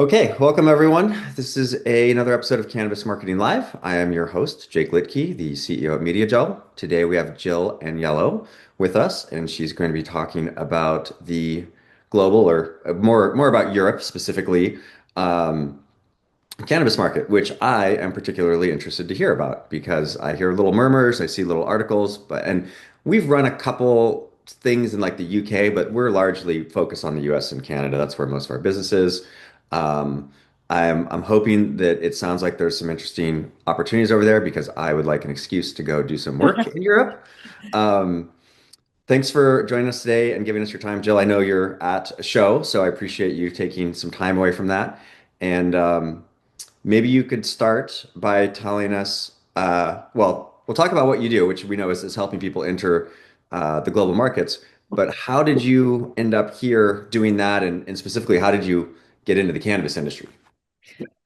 Okay, welcome everyone. This is another episode of Cannabis Marketing Live. I am your host, Jake Litke, the CEO at MediaJel. Today we have Jill Agnello with us, and she's going to be talking about the global, or more about Europe specifically, um, cannabis market, which I am particularly interested to hear about because I hear little murmurs, I see little articles, and we've run a couple things in like the UK, but we're largely focused on the US and Canada. That's where most of our business is. Um, I'm hoping that it sounds like there's some interesting opportunities over there because I would like an excuse to go do some work in Europe. Um, Thanks for joining us today and giving us your time, Jill. I know you're at a show, so I appreciate you taking some time away from that. And maybe you could start by telling us, well, we'll talk about what you do, which we know is helping people enter the global markets. But how did you end up here doing that? And specifically, how did you get into the cannabis industry?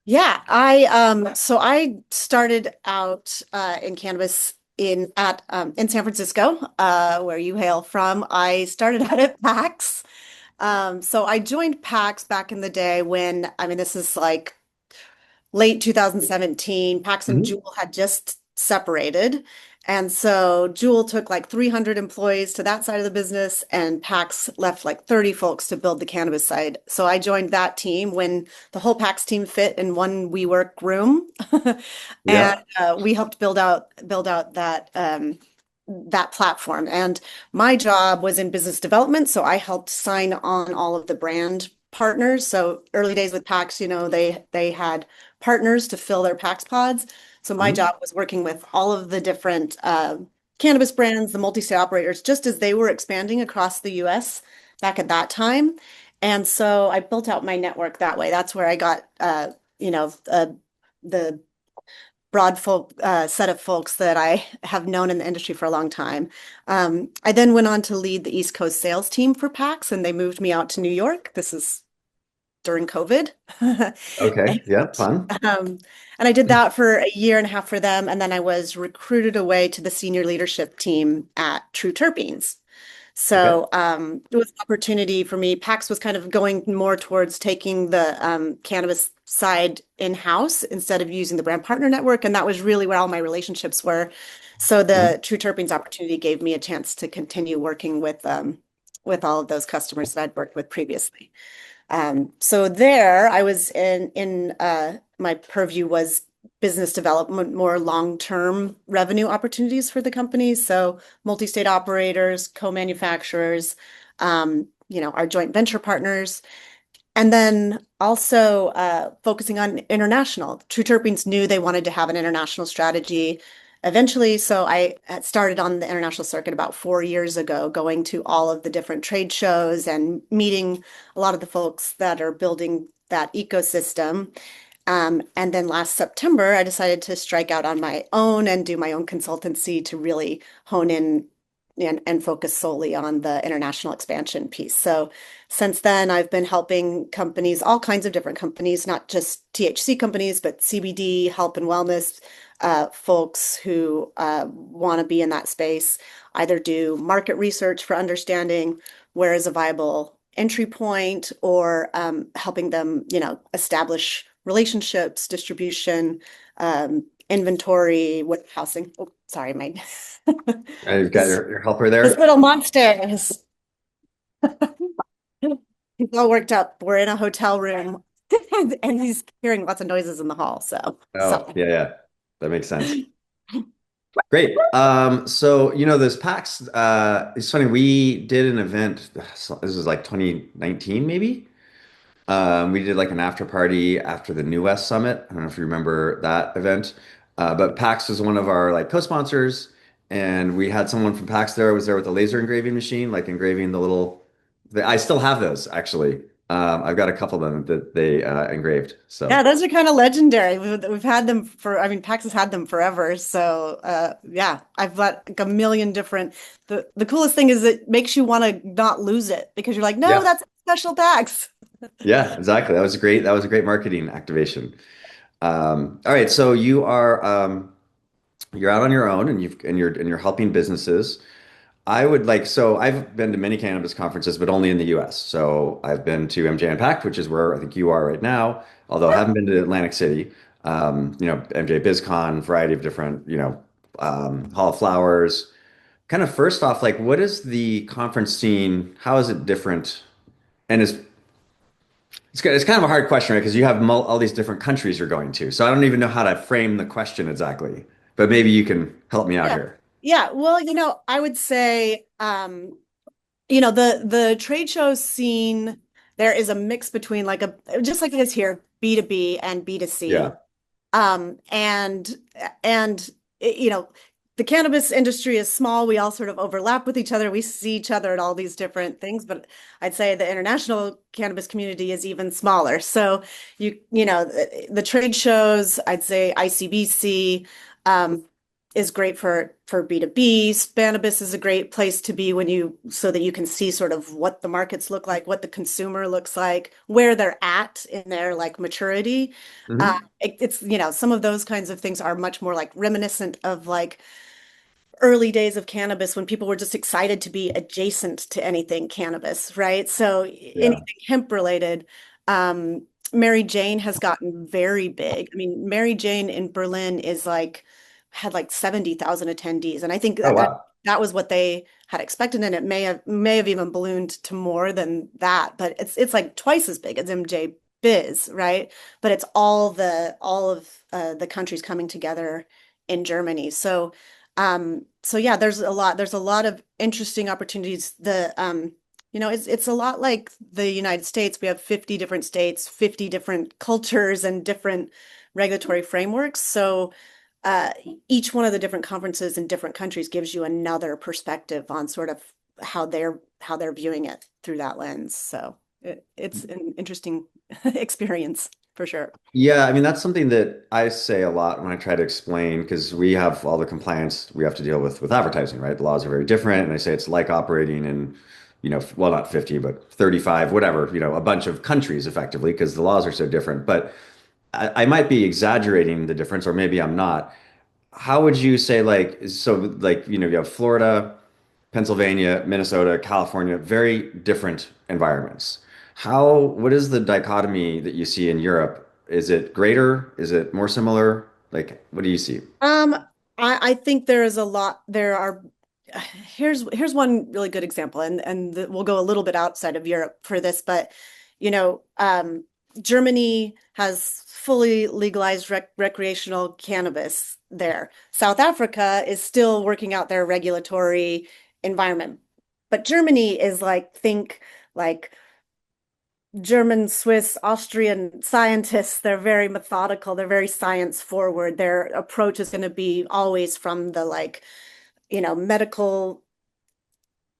Yeah, I started out in cannabis in San Francisco, where you hail from. I started out at PAX. So I joined PAX back in the day when, this is like late 2017. PAX and Mhm. Jewel had just separated. And so Jewel took like 300 employees to that side of the business, and PAX left like 30 folks to build the cannabis side. So I joined that team when the whole PAX team fit in one WeWork room. And Yeah. we helped build out that platform. And my job was in business development, so I helped sign on all of the brand partners. So early days with PAX, they had partners to fill their PAX pods. So my Mhm. job was working with all of the different cannabis brands, the multi-state operators, just as they were expanding across the US back at that time. And so I built out my network that way. That's where I got, the broad set of folks that I have known in the industry for a long time. I then went on to lead the East Coast sales team for PAX, and they moved me out to New York. This is during COVID. Okay. And, Yeah. Fun. um, and I did that for a year and a half for them. And then I was recruited away to the senior leadership team at True Terpenes. Okay. So it was an opportunity for me. PAX was kind of going more towards taking the cannabis side in-house instead of using the brand partner network. And that was really where all my relationships were. So Mhm. the True Terpenes opportunity gave me a chance to continue working with all of those customers that I'd worked with previously. So there I was in my purview was business development, more long-term revenue opportunities for the company. So multi-state operators, co-manufacturers, our joint venture partners, and then also focusing on international. True Terpenes knew they wanted to have an international strategy eventually. So I had started on the international circuit about 4 years ago, going to all of the different trade shows and meeting a lot of the folks that are building that ecosystem. And then last September, I decided to strike out on my own and do my own consultancy to really hone in and focus solely on the international expansion piece. So since then, I've been helping companies, all kinds of different companies, not just THC companies, but CBD, health and wellness folks who want to be in that space, either do market research for understanding where is a viable entry point, or helping them, establish relationships, distribution, inventory, warehousing. Oh, sorry, my You've got this, your helper this there. little monster is he's all worked up. We're in a hotel room and he's hearing lots of noises in the hall. So Oh, sorry. yeah, yeah. That makes sense. Great. So this PAX, it's funny, we did an event, so this was like 2019 maybe. We did like an after party after the New West Summit. I don't know if you remember that event. But PAX was one of our like co-sponsors, and we had someone from PAX there, was there with a laser engraving machine, like engraving I still have those actually. I've got a couple of them that they engraved. Yeah, So those are kind of legendary. We've had them for, PAX has had them forever. So yeah, I've got like a million different. The coolest thing is it makes you want to not lose it because you're like, no, yeah. that's a special PAX. Yeah, exactly. That was great. That was a great marketing activation. All right, so you're out on your own, and you're helping businesses. I would like, so I've been to many cannabis conferences, but only in the US. So I've been to MJ Unpacked, which is where I think you are right now, although I haven't been to Atlantic City. MJ BizCon, variety of different, Hall of Flowers. Kind of first off, like, what is the conference scene? How is it different? And it's kind of a hard question, right? Because you have all these different countries you're going to. So I don't even know how to frame the question exactly, but maybe you can help me out Yeah. here. Yeah. Well, I would say, the trade show scene, there is a mix between like just like it is here, B2B and B2C. Yeah. And and you know, the cannabis industry is small. We all sort of overlap with each other. We see each other at all these different things, but I'd say the international cannabis community is even smaller. So the trade shows, I'd say ICBC is great for B2B. Spannabis is a great place to be so that you can see sort of what the markets look like, what the consumer looks like, where they're at in their like maturity. Hmm. Some of those kinds of things are much more like reminiscent of like early days of cannabis when people were just excited to be adjacent to anything cannabis, right? So Yeah. anything hemp related. Mary Jane has gotten very big. I mean, Mary Jane in Berlin had like 70,000 attendees. And I think Oh, that wow. that was what they had expected. And it may have even ballooned to more than that, but it's like twice as big as MJ Biz, right? But it's all of the countries coming together in Germany. So yeah, there's a lot of interesting opportunities. It's a lot like the United States. We have 50 different states, 50 different cultures and different regulatory frameworks. So uh, each one of the different conferences in different countries gives you another perspective on sort of how they're viewing it through that lens. So it's an interesting experience for sure. Yeah, I mean, that's something that I say a lot when I try to explain because we have all the compliance we have to deal with advertising, right? The laws are very different. And I say it's like operating in, well, not 50, but 35, whatever, a bunch of countries effectively because the laws are so different. But I might be exaggerating the difference, or maybe I'm not. How would you say, like, so, like, you have Florida, Pennsylvania, Minnesota, California, very different environments. What is the dichotomy that you see in Europe? Is it greater? Is it more similar? Like, what do you see? Um, I think there is a lot. Here's one really good example, and we'll go a little bit outside of Europe for this, but you know, um, Germany has fully legalized recreational cannabis there. South Africa is still working out their regulatory environment, but Germany is think like German, Swiss, Austrian scientists. They're very methodical. They're very science forward. Their approach is going to be always from the medical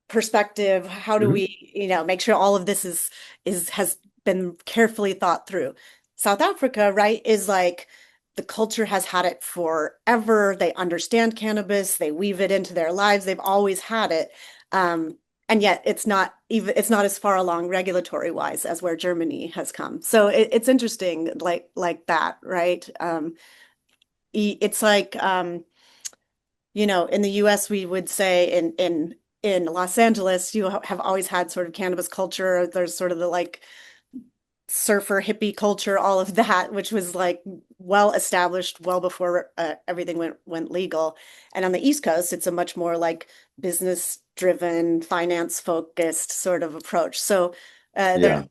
perspective. How do Mhm. we, make sure all of this has been carefully thought through? South Africa, right, is like the culture has had it forever. They understand cannabis. They weave it into their lives. They've always had it. And yet it's not as far along regulatory wise as where Germany has come. So it's interesting like that, right? It's like in the US, we would say in Los Angeles, you have always had sort of cannabis culture. There's sort of the like surfer hippie culture, all of that, which was like well established well before everything went legal. And on the East Coast, it's a much more like business driven, finance focused sort of approach. So there's Yeah.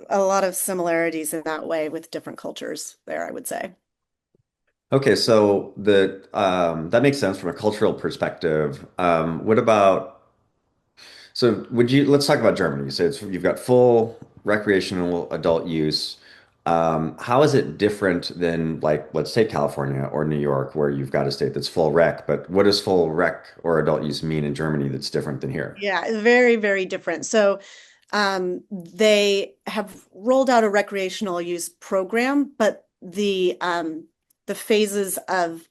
a lot of similarities in that way with different cultures there, I would say. Okay, so that makes sense from a cultural perspective. What about let's talk about Germany. So you've got full recreational adult use. How is it different than like let's take California or New York, where you've got a state that's full rec, but what does full rec or adult use mean in Germany that's different than here? Yeah, it's very, very different. So they have rolled out a recreational use program, but the phases of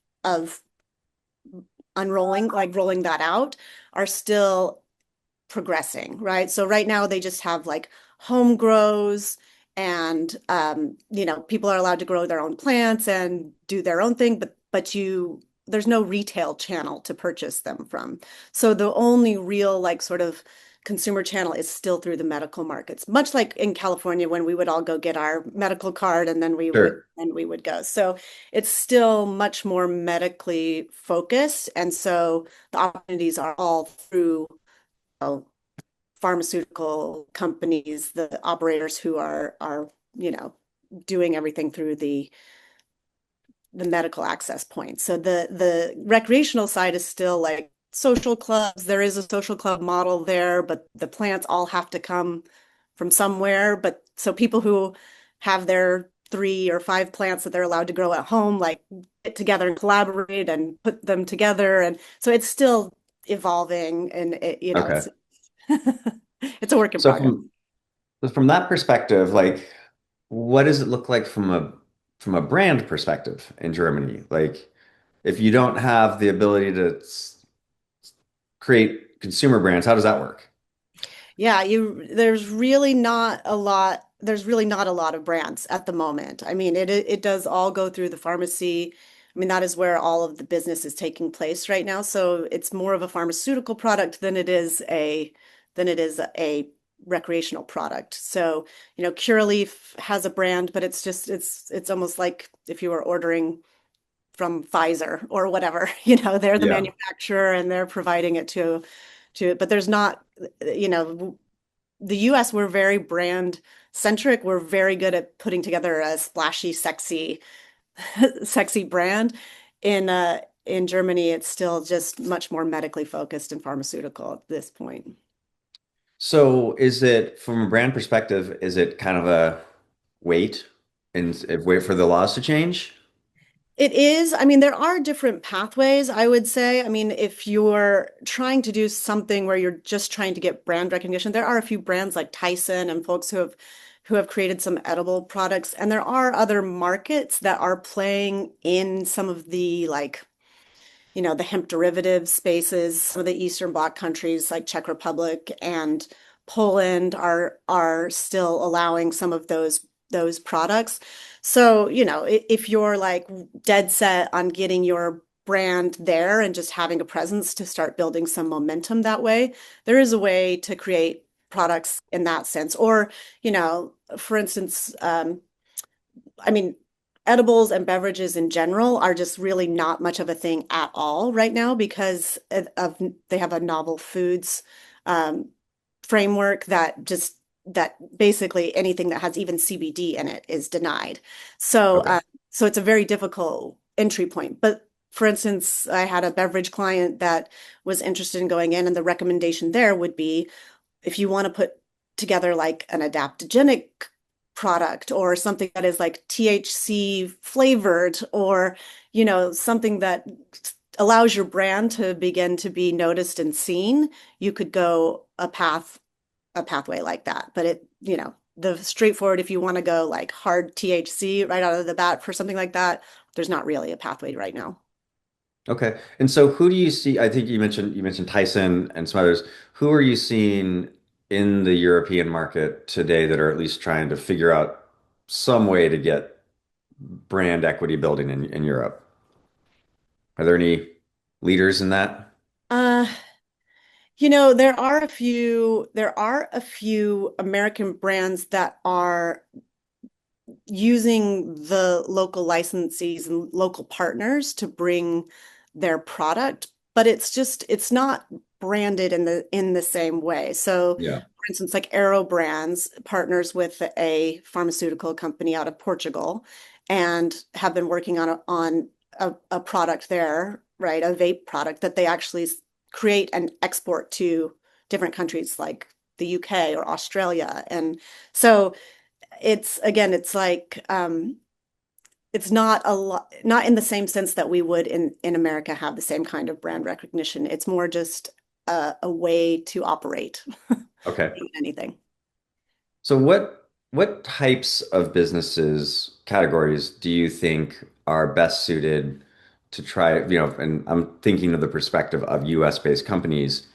unrolling, like rolling that out, are still progressing, right? So right now they just have like home grows and people are allowed to grow their own plants and do their own thing, but there's no retail channel to purchase them from. So the only real like sort of consumer channel is still through the medical markets, much like in California when we would all go get our medical card and then Sure. we would go. So it's still much more medically focused. And so the opportunities are all through uh, pharmaceutical companies, the operators who are, you know, doing everything through the medical access point. So the recreational side is still like social clubs. There is a social club model there, but the plants all have to come from somewhere. But so people who have their 3 or 5 plants that they're allowed to grow at home, like get together and collaborate and put them together. And so it's still evolving and Okay. it's it's a work in So progress. from that perspective, like what does it look like from a brand perspective in Germany? Like if you don't have the ability to create consumer brands, how does that work? Yeah, there's really not a lot of brands at the moment. I mean, it does all go through the pharmacy. I mean, that is where all of the business is taking place right now. So it's more of a pharmaceutical product than it is a recreational product. So, Curaleaf has a brand, but it's almost like if you were ordering from Pfizer or whatever, they're the Yeah. manufacturer and they're providing it but there's not, you know, the US, we're very brand centric. We're very good at putting together a splashy, sexy, sexy brand. In Germany, it's still just much more medically focused and pharmaceutical at this point. So is it from a brand perspective, is it kind of a wait and wait for the laws to change? It is. I mean, there are different pathways, I would say. I mean, if you're trying to do something where you're just trying to get brand recognition, there are a few brands like Tyson and folks who have created some edible products. And there are other markets that are playing in some of the like, the hemp derivative spaces. Some of the Eastern Bloc countries like Czech Republic and Poland are still allowing some of those products. So, if you're like dead set on getting your brand there and just having a presence to start building some momentum that way, there is a way to create products in that sense. Or, for instance, I mean, edibles and beverages in general are just really not much of a thing at all right now because they have a novel foods um, framework that basically anything that has even CBD in it is denied. So Okay. so it's a very difficult entry point. But for instance, I had a beverage client that was interested in going in, and the recommendation there would be if you want to put together like an adaptogenic product or something that is like THC flavored or, something that allows your brand to begin to be noticed and seen, you could go a pathway like that. But the straightforward, if you want to go like hard THC right out of the bat for something like that, there's not really a pathway right now. Okay. And so who do you see? I think you mentioned Tyson and some others. Who are you seeing in the European market today that are at least trying to figure out some way to get brand equity building in Europe? Are there any leaders in that? Uh, there are a few American brands that are using the local licensees and local partners to bring their product, but it's not branded in the same way. So, Yeah. for instance, like Aero Brands partners with a pharmaceutical company out of Portugal and have been working on a product there, right? A vape product that they actually create and export to different countries like the UK or Australia. And so it's again, it's like it's not a lot, not in the same sense that we would in America have the same kind of brand recognition. It's more just a way to operate Okay. than anything. So what types of businesses categories do you think are best suited to try, and I'm thinking of the perspective of US based companies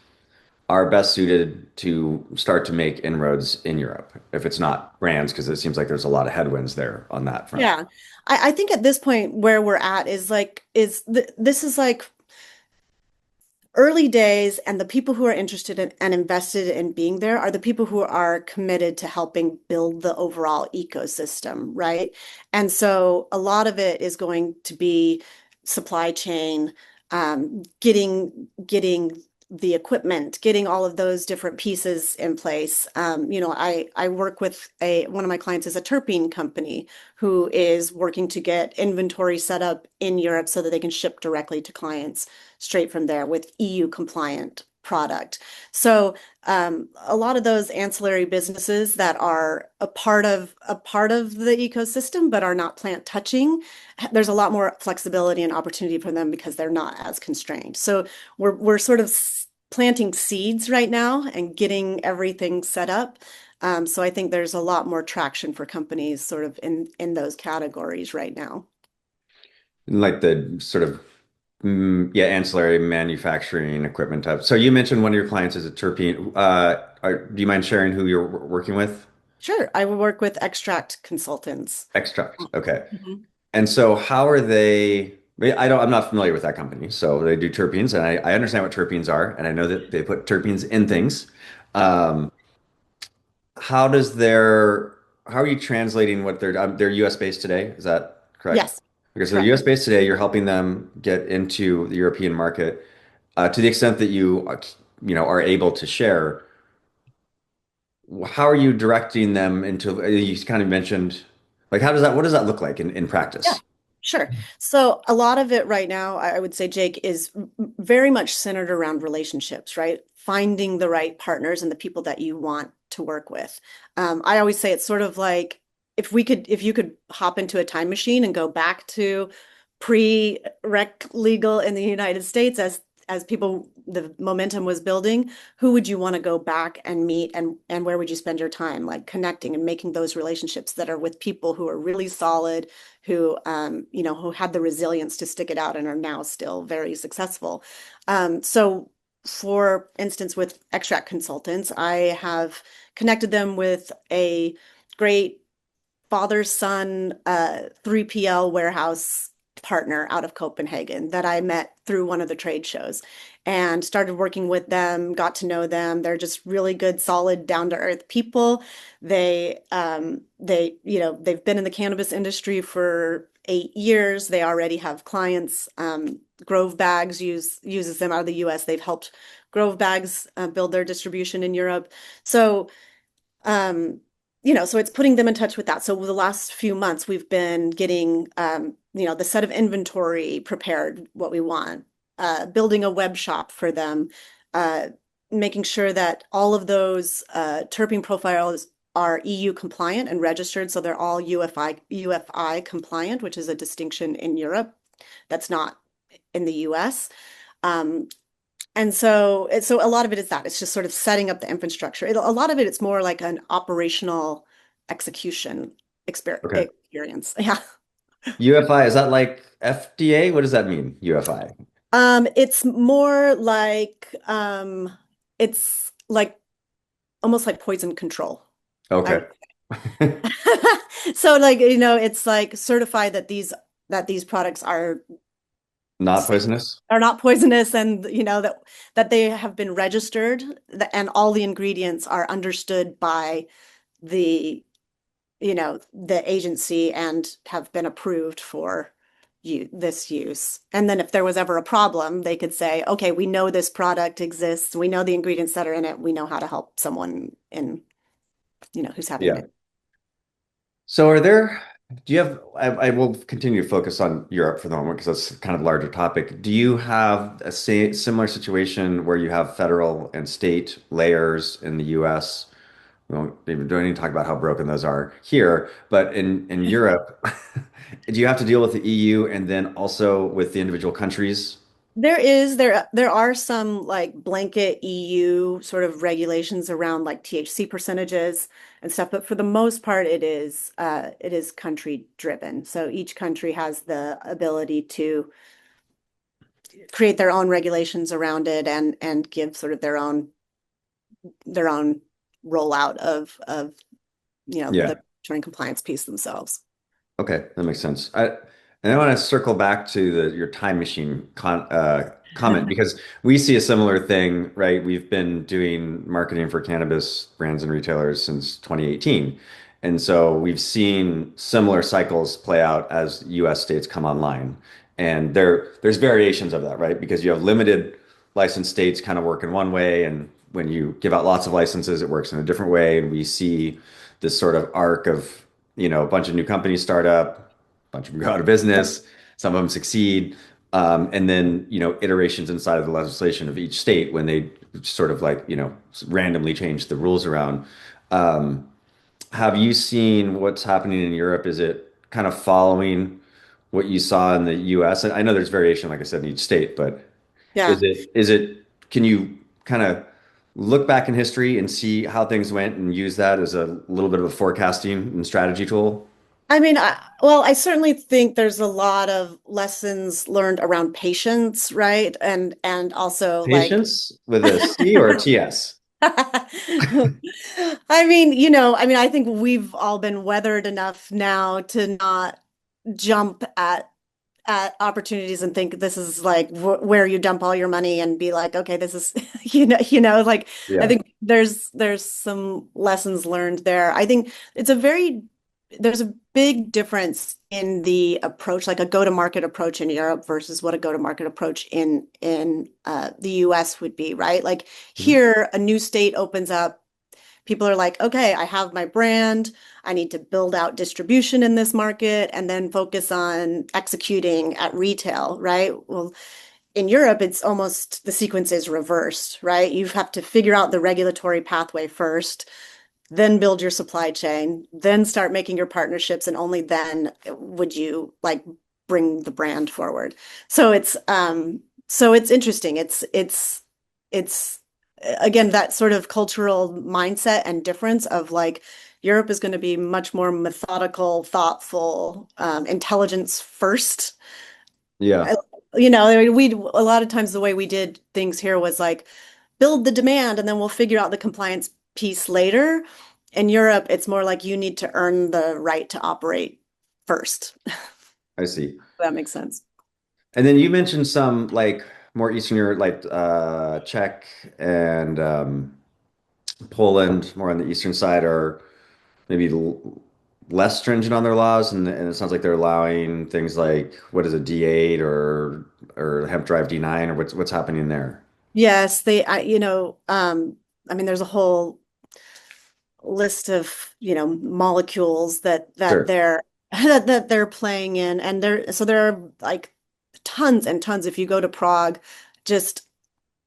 are best suited to start to make inroads in Europe, if it's not brands, because it seems like there's a lot of headwinds there on that front. Yeah. I think at this point where we're at is like is th this is like early days, and the people who are interested in and invested in being there are the people who are committed to helping build the overall ecosystem, right? And so a lot of it is going to be supply chain, getting the equipment, getting all of those different pieces in place. I work with a one of my clients is a terpene company who is working to get inventory set up in Europe so that they can ship directly to clients straight from there with EU compliant product. So a lot of those ancillary businesses that are a part of the ecosystem but are not plant touching, there's a lot more flexibility and opportunity for them because they're not as constrained. So we're sort of planting seeds right now and getting everything set up. So I think there's a lot more traction for companies sort of in those categories right now. And like the sort of yeah, ancillary manufacturing equipment type. So you mentioned one of your clients is a terpene. Do you mind sharing who you're working with? Sure, I will work with extract consultants. Extract. Okay. Mhm. And so how are they? I'm not familiar with that company. So they do terpenes, and I understand what terpenes are, and I know that they put terpenes in things. Um, how does their, how are you translating what they're US based today? Is that correct? Yes, Okay, so they're correct. US based today. You're helping them get into the European market to the extent that are able to share. How are you directing them into? You kind of mentioned, like, how does that? What does that look like in Yeah, practice? sure. So a lot of it right now, I would say, Jake, is very much centered around relationships, right? Finding the right partners and the people that you want to work with. I always say it's sort of like if you could hop into a time machine and go back to pre-rec legal in the United States as people, the momentum was building, who would you want to go back and meet and where would you spend your time? Like connecting and making those relationships that are with people who are really solid, who had the resilience to stick it out and are now still very successful. So for instance, with extract consultants, I have connected them with a great father-son 3PL warehouse partner out of Copenhagen that I met through one of the trade shows and started working with them, got to know them. They're just really good, solid, down-to-earth people. They've been in the cannabis industry for 8 years. They already have clients. Grove Bags uses them out of the US. They've helped Grove Bags build their distribution in Europe. So um, so it's putting them in touch with that. So over the last few months, we've been getting, the set of inventory prepared, what we want, building a web shop for them, uh, making sure that all of those terpene profiles are EU compliant and registered. So they're all UFI compliant, which is a distinction in Europe that's not in the US. Um, and so a lot of it is that it's just sort of setting up the infrastructure. A lot of it, it's more like an operational execution Okay. experience. Yeah. UFI, is that like FDA? What does that mean? UFI. It's more like it's like almost like poison control, I Okay. would. So like, it's like certified that these products are Not safe, poisonous? are not poisonous, and that they have been registered, and all the ingredients are understood by the the agency and have been approved for this use. And then if there was ever a problem, they could say, okay, we know this product exists, we know the ingredients that are in it, we know how to help someone in, who's having Yeah. it. So are there, do you have, I will continue to focus on Europe for the moment because that's kind of a larger topic. Do you have a similar situation where you have federal and state layers in the US? We don't even talk about how broken those are here, but in Europe, do you have to deal with the EU and then also with the individual countries? There are some like blanket EU sort of regulations around like THC percentages and stuff, but for the most part it is country driven. So each country has the ability to create their own regulations around it and give sort of their own. their own rollout of the Yeah. return compliance piece themselves. Okay, that makes sense. And I want to circle back to your time machine comment because we see a similar thing, right? We've been doing marketing for cannabis brands and retailers since 2018. And so we've seen similar cycles play out as US states come online. And there's variations of that, right? Because you have limited license states kind of work in one way, and when you give out lots of licenses, it works in a different way. And we see this sort of arc of a bunch of new companies start up, a bunch of them go out of business, some of them succeed, and then iterations inside of the legislation of each state when they sort of like randomly change the rules around. Um, have you seen what's happening in Europe? Is it kind of following what you saw in the US? And I know there's variation, like I said, in each state, but Yeah. can you kind of look back in history and see how things went and use that as a little bit of a forecasting and strategy tool? I mean, well, I certainly think there's a lot of lessons learned around patience, right? And also like Patience with a C or a TS? I think we've all been weathered enough now to not jump at opportunities and think this is like where you dump all your money and be like, okay, this is like I Yeah. think there's some lessons learned there. I think there's a big difference in the approach, like a go-to-market approach in Europe versus what a go-to-market approach in the US would be, right? Like Mhm. here, a new state opens up. People are like, okay, I have my brand. I need to build out distribution in this market and then focus on executing at retail, right? Well, in Europe, it's almost the sequence is reversed, right? You have to figure out the regulatory pathway first, then build your supply chain, then start making your partnerships, and only then would you like bring the brand forward. So it's interesting. It's again that sort of cultural mindset and difference of like Europe is going to be much more methodical, thoughtful, intelligence first. Yeah, I- we a lot of times the way we did things here was like build the demand and then we'll figure out the compliance piece later. In Europe, it's more like you need to earn the right to operate first. I see. That makes sense. And then you mentioned some like more Eastern Europe, like Czech and Poland, more on the eastern side, are maybe less stringent on their laws, and it sounds like they're allowing things like what is it, D8 or hemp drive D9 or what's happening there? Yes, I mean, there's a whole list of, molecules that Sure. they're that they're playing in, and there are like tons and tons. If you go to Prague, just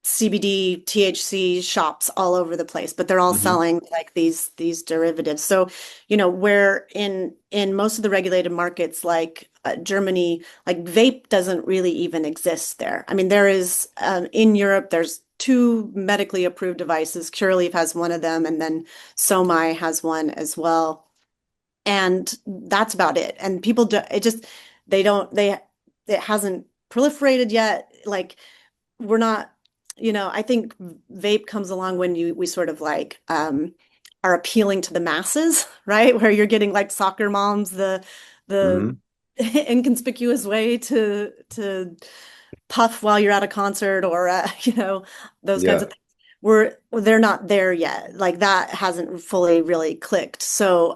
CBD, THC shops all over the place, but they're all Hmm. selling like these derivatives. So, where in most of the regulated markets like Germany, like vape doesn't really even exist there. I mean, there is in Europe, there's two medically approved devices. Curaleaf has one of them, and then Somai has one as well. And that's about it. And people do it just they don't they it hasn't proliferated yet. Like we're not, I think vape comes along when we sort of like are appealing to the masses, right? Where you're getting like soccer moms, the Hmm. inconspicuous way to puff while you're at a concert or those kinds of Yeah, things. They're not there yet. Like that hasn't fully really clicked. So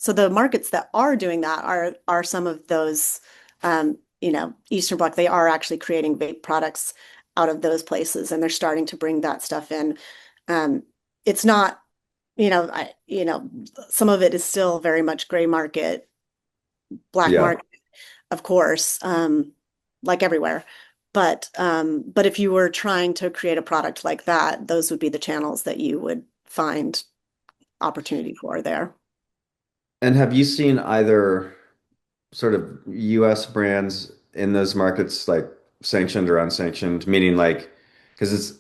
the markets that are doing that are some of those Eastern Bloc. They are actually creating vape products out of those places and they're starting to bring that stuff in. It's not, some of it is still very much gray market, black yeah. market, of course, like everywhere. But if you were trying to create a product like that, those would be the channels that you would find opportunity for there. And have you seen either sort of US brands in those markets, like sanctioned or unsanctioned, meaning like, because it's,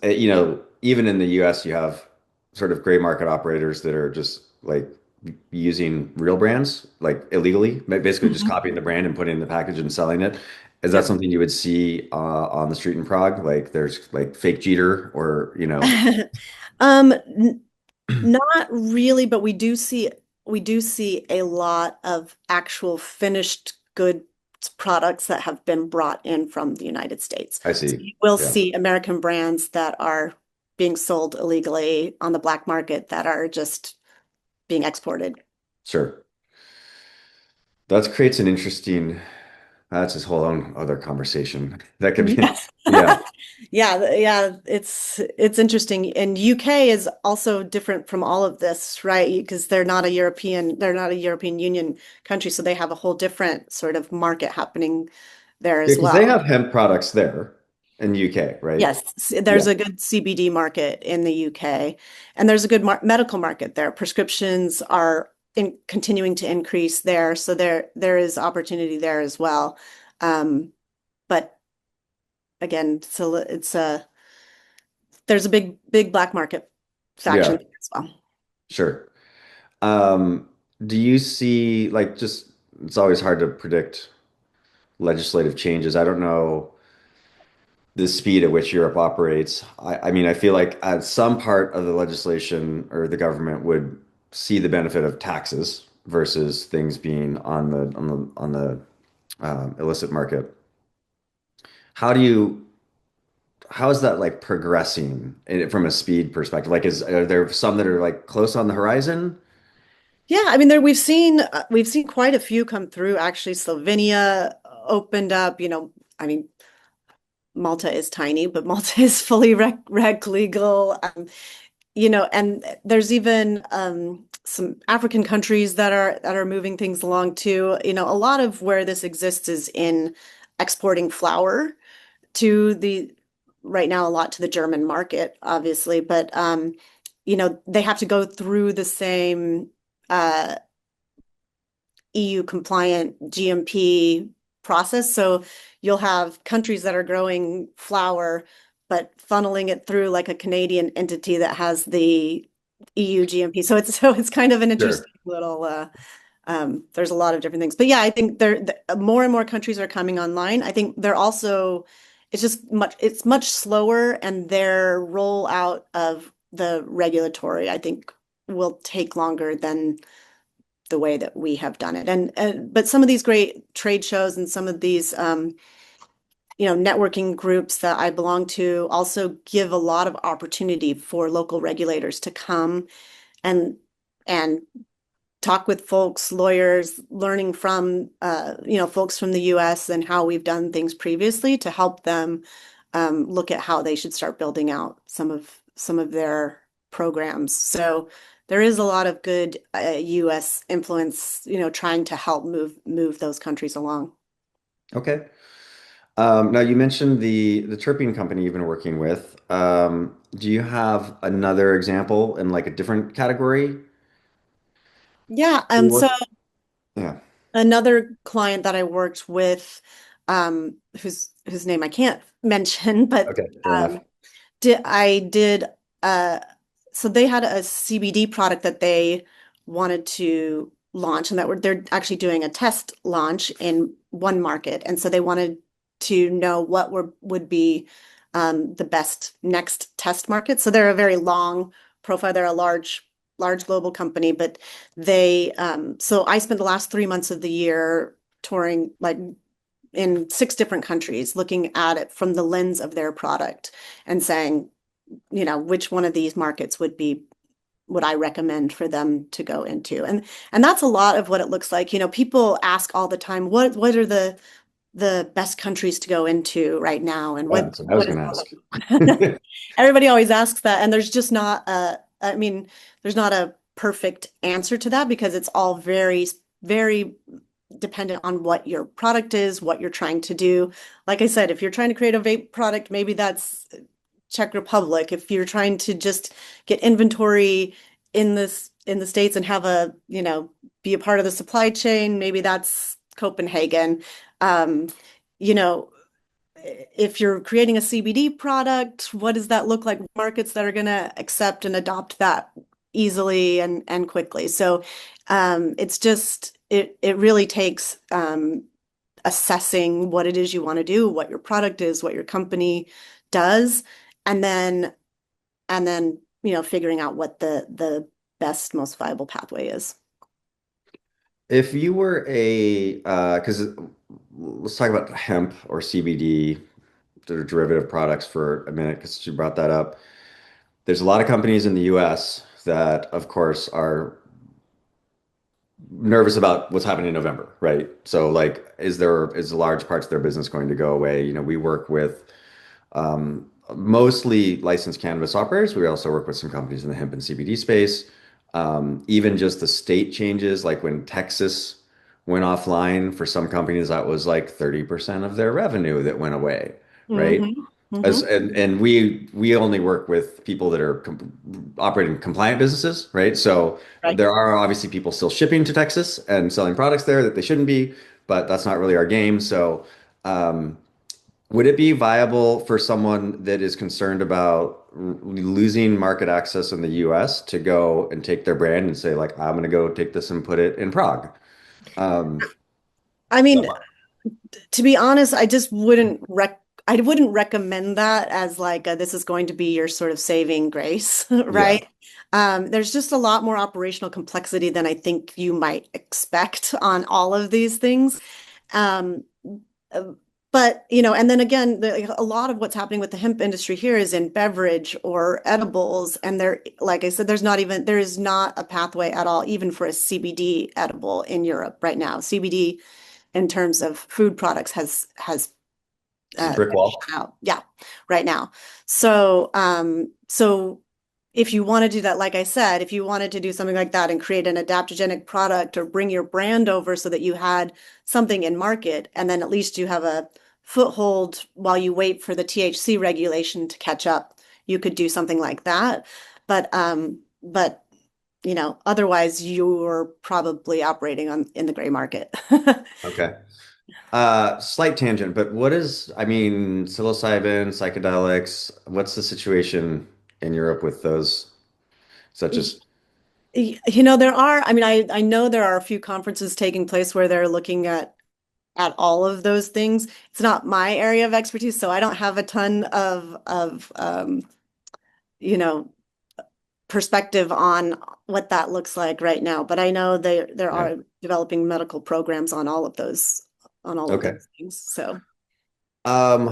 even in the US, you have sort of gray market operators that are just like using real brands, like illegally, basically just Mhm. copying the brand and putting it in the package and selling it. Is that Yep. something you would see on the street in Prague? Like there's like fake Jeter or. N Not really, but we do see a lot of actual finished good products that have been brought in from the United States. I So see. you will Yeah, see American brands that are being sold illegally on the black market that are just being exported. sure. That creates an interesting, that's his whole own other conversation. That could be, Yes. yeah. Yeah, yeah, it's interesting. And UK is also different from all of this, right? Because they're not a European Union country, so they have a whole different sort of market happening there Yeah, as because they well. have hemp products there in the UK, right? Yes, Yeah, there's a good CBD market in the UK, and there's a good medical market there. Prescriptions are continuing to increase there, so there is opportunity there as well. But again, so it's a there's a big black market faction yeah, there as well. sure. Do you see like just it's always hard to predict legislative changes. I don't know the speed at which Europe operates. I mean, I feel like some part of the legislation or the government would see the benefit of taxes versus things being on the illicit market. How do you how is that like progressing from a speed perspective? Like, are there some that are like close on the horizon? Yeah, I mean, we've seen quite a few come through. Actually, Slovenia opened up. I mean, Malta is tiny, but Malta is fully rec legal. And there's even some African countries that are moving things along too. A lot of where this exists is in exporting flour to the right now a lot to the German market, obviously, but they have to go through the same uh, EU compliant GMP process. So you'll have countries that are growing flour, but funneling it through like a Canadian entity that has the EU GMP. So it's kind of an Sure. interesting little there's a lot of different things. But yeah, I think more and more countries are coming online. I think they're also it's much slower, and their rollout of the regulatory, I think, will take longer than the way that we have done it. And but some of these great trade shows and some of these networking groups that I belong to also give a lot of opportunity for local regulators to come and and talk with folks, lawyers, learning from folks from the US and how we've done things previously to help them look at how they should start building out some of their programs. So there is a lot of good US influence, trying to help move those countries along. Okay. Now you mentioned the terpene company you've been working with. Do you have another example in like a different category? Yeah, You and so work? Yeah. another client that I worked with, whose name I can't mention, but Okay, fair enough. I did uh so they had a CBD product that they wanted to launch, and they're actually doing a test launch in one market, and so they wanted to know what would be the best next test market. So they're a very long profile. They're a large global company, but so I spent the last 3 months of the year touring like in 6 different countries, looking at it from the lens of their product and saying, which one of these markets would I recommend for them to go into? And that's a lot of what it looks like. People ask all the time, what are the best countries to go into right now? And Yeah, what that's what I was what going is to ask. everybody always asks that, and there's just not I mean, there's not a perfect answer to that because it's all very, very dependent on what your product is, what you're trying to do. Like I said, if you're trying to create a vape product, maybe that's Czech Republic. If you're trying to just get inventory in the States and have be a part of the supply chain, maybe that's Copenhagen. Um, you know, if you're creating a CBD product, what does that look like? Markets that are going to accept and adopt that easily and quickly. So it really takes assessing what it is you want to do, what your product is, what your company does, and then figuring out what the best, most viable pathway is. If you were because let's talk about hemp or CBD, the derivative products for a minute, because you brought that up. There's a lot of companies in the US that, of course, are nervous about what's happening in November, right? So, like, is large parts of their business going to go away? We work with mostly licensed cannabis operators. We also work with some companies in the hemp and CBD space. Even just the state changes, like when Texas went offline, for some companies, that was like 30% of their revenue that went away, right? Hmm. As Hmm. and we only work with people that are operating compliant businesses, right? So Right. there are obviously people still shipping to Texas and selling products there that they shouldn't be, but that's not really our game. So um, would it be viable for someone that is concerned about losing market access in the US to go and take their brand and say, like, I'm going to go take this and put it in Prague? Um, I mean, to be honest, I wouldn't recommend that as like this is going to be your sort of saving grace, yeah. right? There's just a lot more operational complexity than I think you might expect on all of these things. Um, uh, but and then again, a lot of what's happening with the hemp industry here is in beverage or edibles, and there, like I said, there is not a pathway at all, even for a CBD edible in Europe right now. CBD in terms of food products has It's a brick wall. shut out. Yeah, right now. So if you want to do that, like I said, if you wanted to do something like that and create an adaptogenic product or bring your brand over so that you had something in market, and then at least you have a foothold while you wait for the THC regulation to catch up, you could do something like that. But otherwise you're probably operating in the gray market. Okay. Slight tangent, but I mean, psilocybin, psychedelics, what's the situation in Europe with those, such as, I mean, I know there are a few conferences taking place where they're looking at all of those things. It's not my area of expertise, so I don't have a ton of you know, perspective on what that looks like right now. But I know there yeah. are developing medical programs on all of Okay. those things. So Um,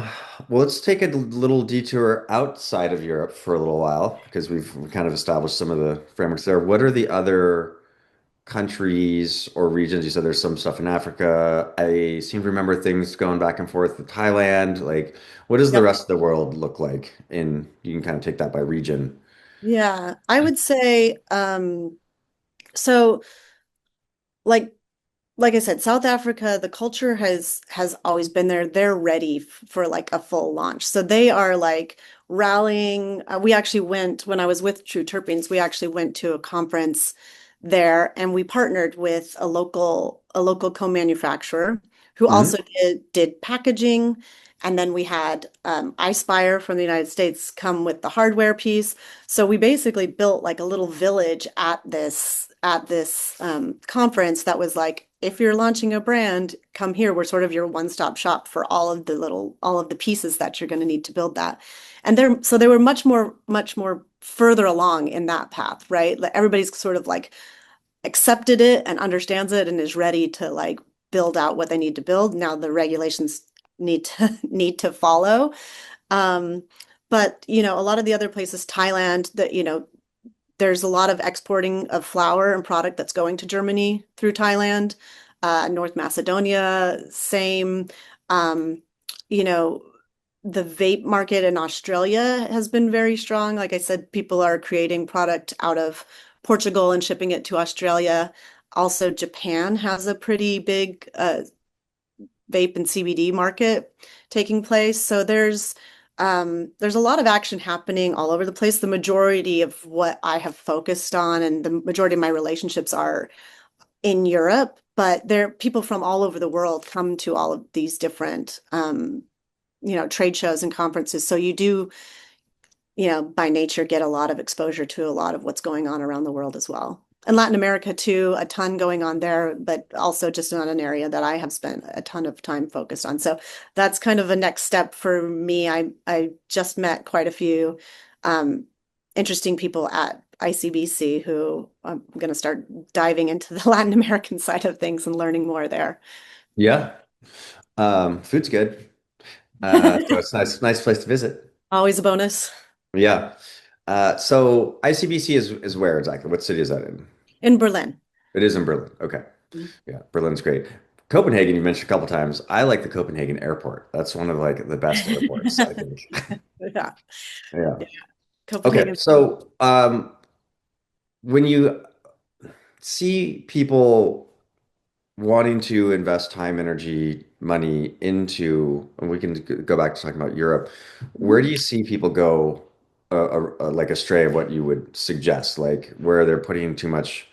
well, let's take a little detour outside of Europe for a little while because we've kind of established some of the frameworks there. What are the other countries or regions? You said there's some stuff in Africa. I seem to remember things going back and forth with Thailand. Like, what does the yep. rest of the world look like? You can kind of take that by region. Yeah, I would say so like like I said, South Africa, the culture has always been there. They're ready for like a full launch. So they are like rallying. We actually went when I was with True Terpenes, we actually went to a conference there and we partnered with a local co-manufacturer who Hmm. also did packaging. And then we had iSpire from the United States come with the hardware piece. So we basically built like a little village at this conference that was like, if you're launching a brand, come here. We're sort of your one-stop shop for all of the pieces that you're going to need to build that. And they were much more further along in that path, right? Like everybody's sort of like accepted it and understands it and is ready to like build out what they need to build. Now the regulations need to follow. Um, but a lot of the other places, Thailand, that there's a lot of exporting of flour and product that's going to Germany through Thailand. North Macedonia, same. Um, you know, the vape market in Australia has been very strong. Like I said, people are creating product out of Portugal and shipping it to Australia. Also, Japan has a pretty big vape and CBD market taking place. So there's a lot of action happening all over the place. The majority of what I have focused on and the majority of my relationships are in Europe, but there people from all over the world come to all of these different trade shows and conferences. So you do, by nature get a lot of exposure to a lot of what's going on around the world as well. And Latin America too, a ton going on there, but also just not an area that I have spent a ton of time focused on. So that's kind of a next step for me. I just met quite a few um, interesting people at ICBC who I'm going to start diving into the Latin American side of things and learning more there. Yeah. Food's good. So it's nice place to visit. Always a bonus. Yeah. So ICBC is where exactly? What city is that in? In Berlin. It is in Berlin. Okay. Yeah, Berlin's great. Copenhagen, you mentioned a couple times. I like the Copenhagen airport. That's one of like the best airports, I think. Yeah. Yeah. Yeah. Okay. Copenhagen. So, when you see people wanting to invest time, energy, money into, and we can go back to talking about Europe, where do you see people go like astray of what you would suggest? Like where they're putting too much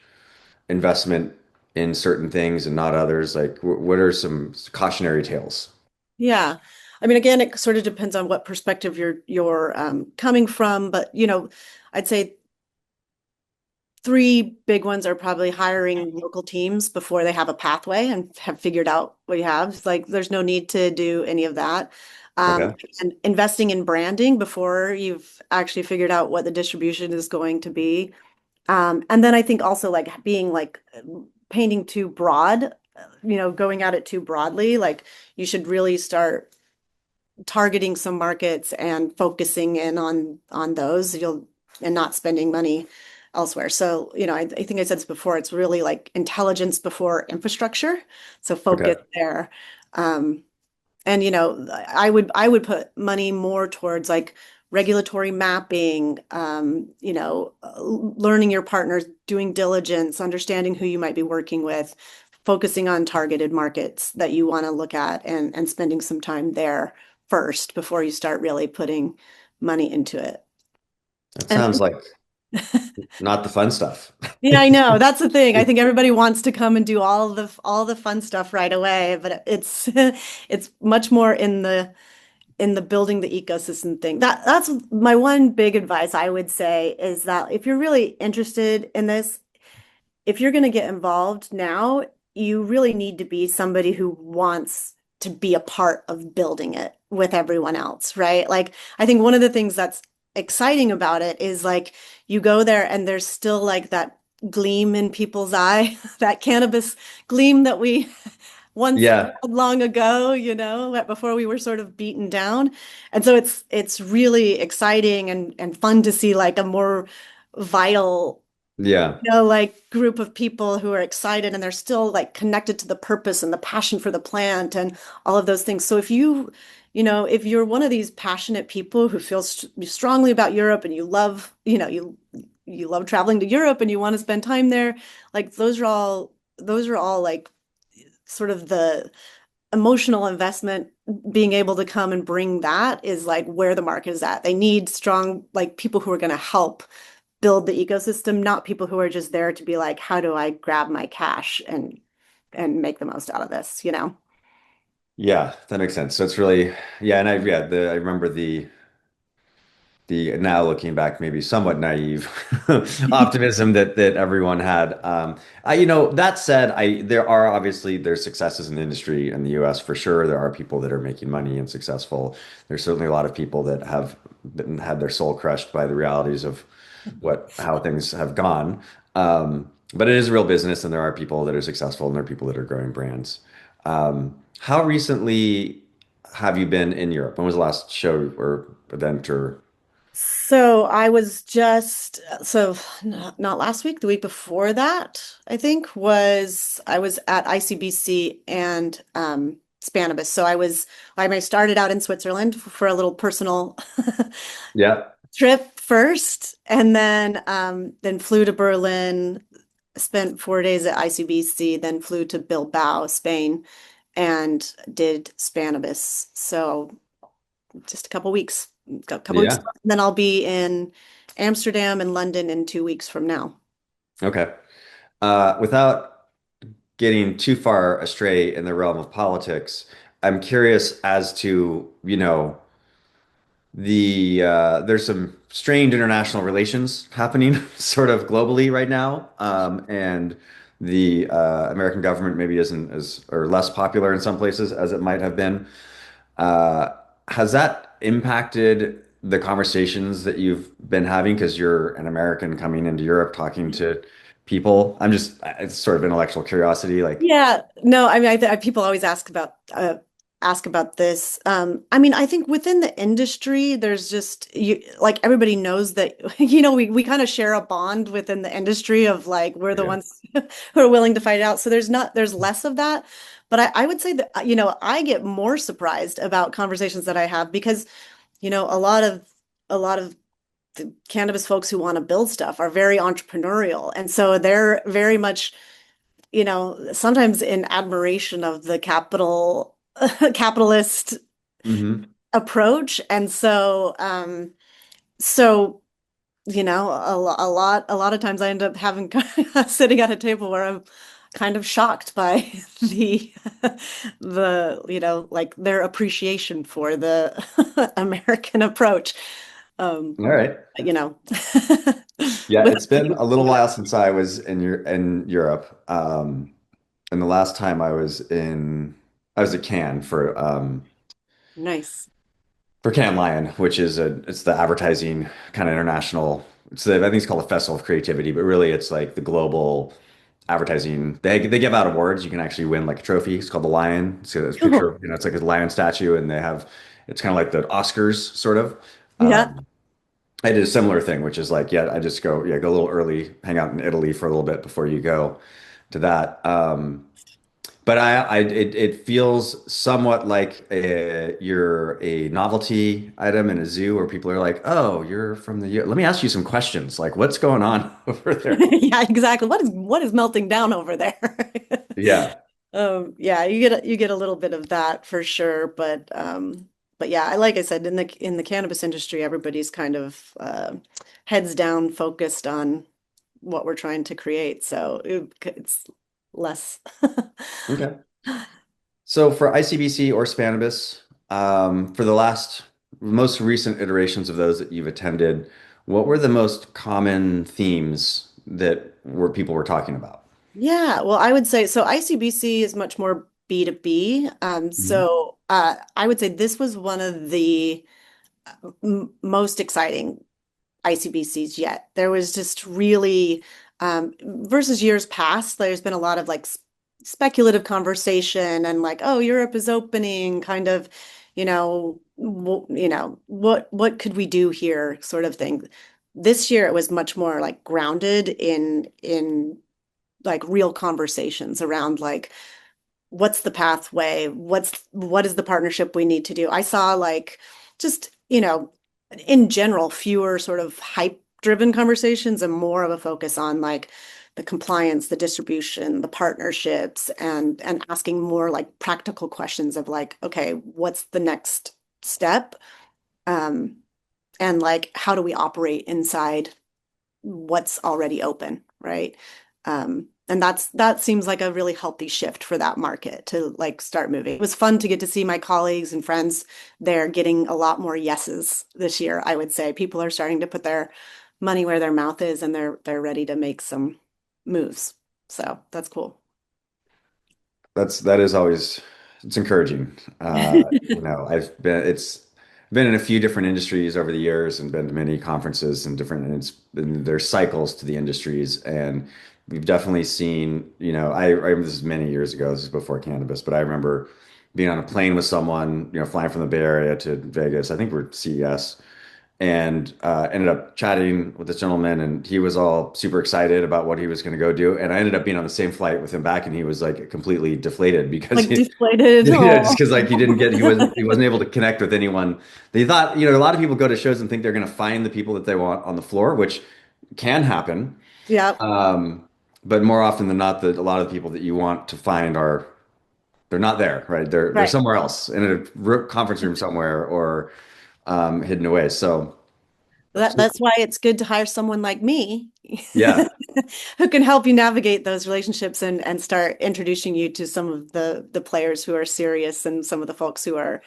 investment in certain things and not others? Like what are some cautionary tales? Yeah. I mean, again, it sort of depends on what perspective you're coming from, but I'd say three big ones are probably hiring local teams before they have a pathway and have figured out what you have. It's like there's no need to do any of that. Okay. And investing in branding before you've actually figured out what the distribution is going to be. And then I think also like being like painting too broad, going at it too broadly, like you should really start targeting some markets and focusing in on those. You'll and not spending money elsewhere. So, I think I said this before, it's really like intelligence before infrastructure. So Okay. focus there. Um, and I would put money more towards like regulatory mapping, learning your partners, doing diligence, understanding who you might be working with, focusing on targeted markets that you want to look at and spending some time there first before you start really putting money into it. That And sounds like not the fun stuff. yeah, I know. That's the thing. I think everybody wants to come and do all the fun stuff right away, but it's it's much more in the building the ecosystem thing. That's my one big advice I would say is that if you're really interested in this, if you're going to get involved now, you really need to be somebody who wants to be a part of building it with everyone else, right? Like, I think one of the things that's exciting about it is like you go there and there's still like that gleam in people's eye, that cannabis gleam that we once had Yeah. long ago, before we were sort of beaten down. And so it's really exciting and fun to see like a more vital Yeah. like group of people who are excited and they're still like connected to the purpose and the passion for the plant and all of those things. So if you're one of these passionate people who feels strongly about Europe and you love, you love traveling to Europe and you want to spend time there, like those are all like sort of the emotional investment. Being able to come and bring that is like where the market is at. They need strong like people who are going to help build the ecosystem, not people who are just there to be like, how do I grab my cash and make the most out of this? Yeah, that makes sense. So it's really, yeah, and I remember the now looking back, maybe somewhat naive optimism that everyone had. That said, there are obviously there's successes in the industry in the US for sure. There are people that are making money and successful. There's certainly a lot of people that have had their soul crushed by the realities of how things have gone. But it is a real business, and there are people that are successful, and there are people that are growing brands. How recently have you been in Europe? When was the last show or event or So I was just so not last week, the week before that, I think I was at ICBC and Spannabis. So I started out in Switzerland for a little personal Yeah. trip first, and then flew to Berlin, spent 4 days at ICBC, then flew to Bilbao, Spain, and did Spannabis. So just a couple weeks, got a couple weeks, Yeah. and then I'll be in Amsterdam and London in 2 weeks from now. Okay. Without getting too far astray in the realm of politics, I'm curious as to, there's some strained international relations happening sort of globally right now. And the American government maybe isn't as or less popular in some places as it might have been. Uh, has that impacted the conversations that you've been having? Because you're an American coming into Europe talking to people. It's sort of intellectual curiosity. Like, Yeah, no, I mean, people always ask about this. I mean, I think within the industry, there's just like everybody knows that we kind of share a bond within the industry of like we're the yeah. ones who are willing to fight it out. So there's less of that. But I would say that I get more surprised about conversations that I have because a lot of the cannabis folks who want to build stuff are very entrepreneurial, and so they're very much sometimes in admiration of the capitalist Hmm. approach. And so, a lot of times I end up having sitting at a table where I'm kind of shocked by the like their appreciation for the American approach. Um, All right. you know, Yeah, without it's been taking a little away. while since I was in Europe. And the last time I was at Cannes Nice. for Cannes Lion, which is it's the advertising kind of international. I think it's called a Festival of Creativity, but really it's like the global advertising. They give out awards. You can actually win like a trophy. It's called the Lion. So it's a picture Cool. of, it's like a lion statue, and it's kind of like the Oscars sort of. Yeah. Um, I did a similar thing, which is like, yeah, I just go a little early, hang out in Italy for a little bit before you go to that. But it feels somewhat like you're a novelty item in a zoo where people are like, "Oh, you're from the U. Let me ask you some questions. Like, what's going on over there?" Yeah, exactly. What is melting down over there? Yeah. Yeah, you get a little bit of that for sure, but yeah, like I said, in the cannabis industry, everybody's kind of heads down, focused on what we're trying to create. So it's less. Okay. So for ICBC or Spannabis, for the most recent iterations of those that you've attended, what were the most common themes that people were talking about? Yeah, well, I would say so. ICBC is much more B2B. Mhm. So I would say this was one of the most exciting ICBCs yet. There was just really, versus years past, there's been a lot of like speculative conversation and like, oh, Europe is opening, kind of, what could we do here, sort of thing. This year it was much more like grounded in like real conversations around like what's the pathway, what is the partnership we need to do. I saw like just in general fewer sort of hype driven conversations and more of a focus on like the compliance, the distribution, the partnerships, and asking more like practical questions of like, okay, what's the next step, um and like how do we operate inside what's already open, right? And that seems like a really healthy shift for that market to like start moving. It was fun to get to see my colleagues and friends there getting a lot more yeses this year, I would say. People are starting to put their money where their mouth is and they're ready to make some moves. So that's cool. That is always it's encouraging. It's been in a few different industries over the years and been to many conferences and there's cycles to the industries, and we've definitely seen, I remember this is many years ago, this is before cannabis, but I remember being on a plane with someone, flying from the Bay Area to Vegas. I think we're CES, and ended up chatting with this gentleman, and he was all super excited about what he was going to go do, and I ended up being on the same flight with him back, and he was like completely deflated because Like deflated. just Oh, because like he wasn't able to connect with anyone. They thought, a lot of people go to shows and think they're going to find the people that they want on the floor, which can happen. yeah, um, but more often than not, a lot of the people that you want to find they're not there, right? They're right. somewhere else in a conference room somewhere, or hidden away. That's why it's good to hire someone like me Yeah. who can help you navigate those relationships and start introducing you to some of the players who are serious and some of the folks who are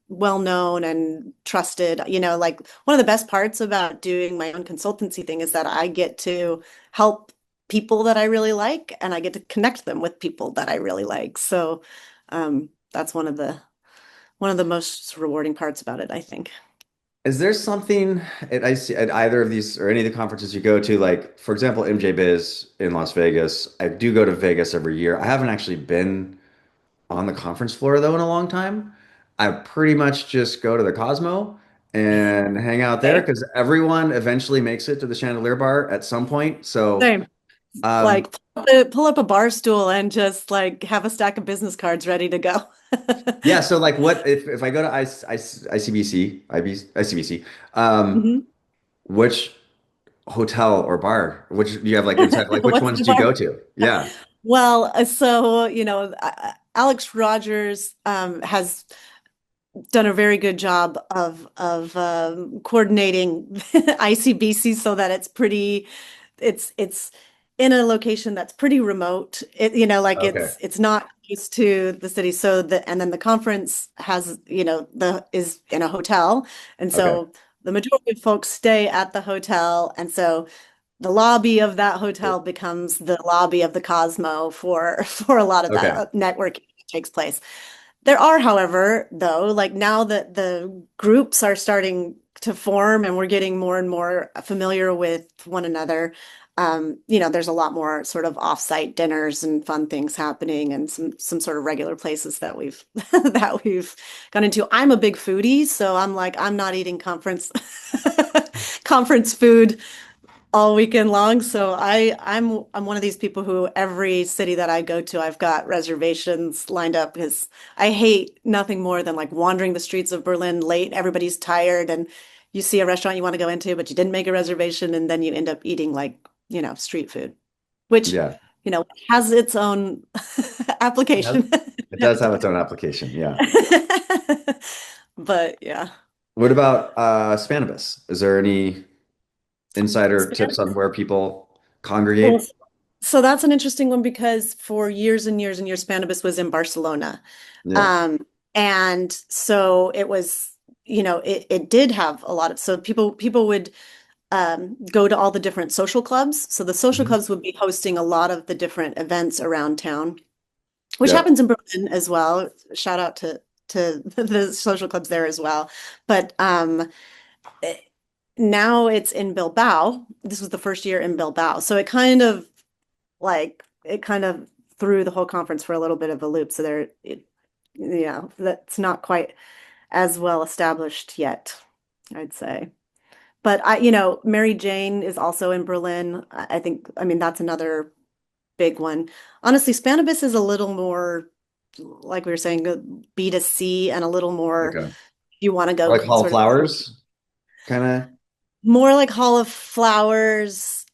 well known and trusted. Like one of the best parts about doing my own consultancy thing is that I get to help people that I really like and I get to connect them with people that I really like. So that's one of the most rewarding parts about it, I think. Is there something at either of these or any of the conferences you go to, like for example, MJ Biz in Las Vegas? I do go to Vegas every year. I haven't actually been on the conference floor though in a long time. I pretty much just go to the Cosmo and hang out there Okay. because everyone eventually makes it to the Chandelier Bar at some point. So, Same. um, Like pull up a bar stool and just like have a stack of business cards ready to go. yeah. So, like, what if I go to ICBC, ICBC, Mhm. which hotel or bar? Which do you have like inside? Like, which What's ones the do you bar? go to? Yeah. Well, so Alex Rogers has done a very good job of coordinating ICBC so that it's in a location that's pretty remote. Like Okay. it's not close to the city. And then the conference has, the is in a hotel. And Okay. so the majority of folks stay at the hotel. And so the lobby of that hotel becomes the lobby of the Cosmo for for a lot of Okay. that networking that takes place. There are, however, though, like now that the groups are starting to form and we're getting more and more familiar with one another, there's a lot more sort of offsite dinners and fun things happening and some sort of regular places that we've that we've gone into. I'm a big foodie, so I'm not eating conference food all weekend long. So I'm one of these people who every city that I go to, I've got reservations lined up because I hate nothing more than like wandering the streets of Berlin late. Everybody's tired and you see a restaurant you want to go into, but you didn't make a reservation and then you end up eating like, street food, which, Yeah. has its own It has, application. it does have its own application. Yeah. But yeah. What about Spannabis? Is there any insider tips on where people Well, congregate? so that's an interesting one because for years and years and years, Spannabis was in Barcelona. Yeah. Um, and so it was, it did have a lot of, so people would go to all the different social clubs. So the social Mhm. clubs would be hosting a lot of the different events around town, which Yep. happens in Berlin as well. Shout out to the social clubs there as well. But eh, now it's in Bilbao. This was the first year in Bilbao. So it kind of threw the whole conference for a little bit of a loop. So that's not quite as well established yet, I'd say. But Mary Jane is also in Berlin. I think, I mean, that's another big one. Honestly, Spannabis is a little more, like we were saying, B2C and a little more, Okay. you want to Or go like Hall of sort of Flowers, kind of. more like Hall of Flowers.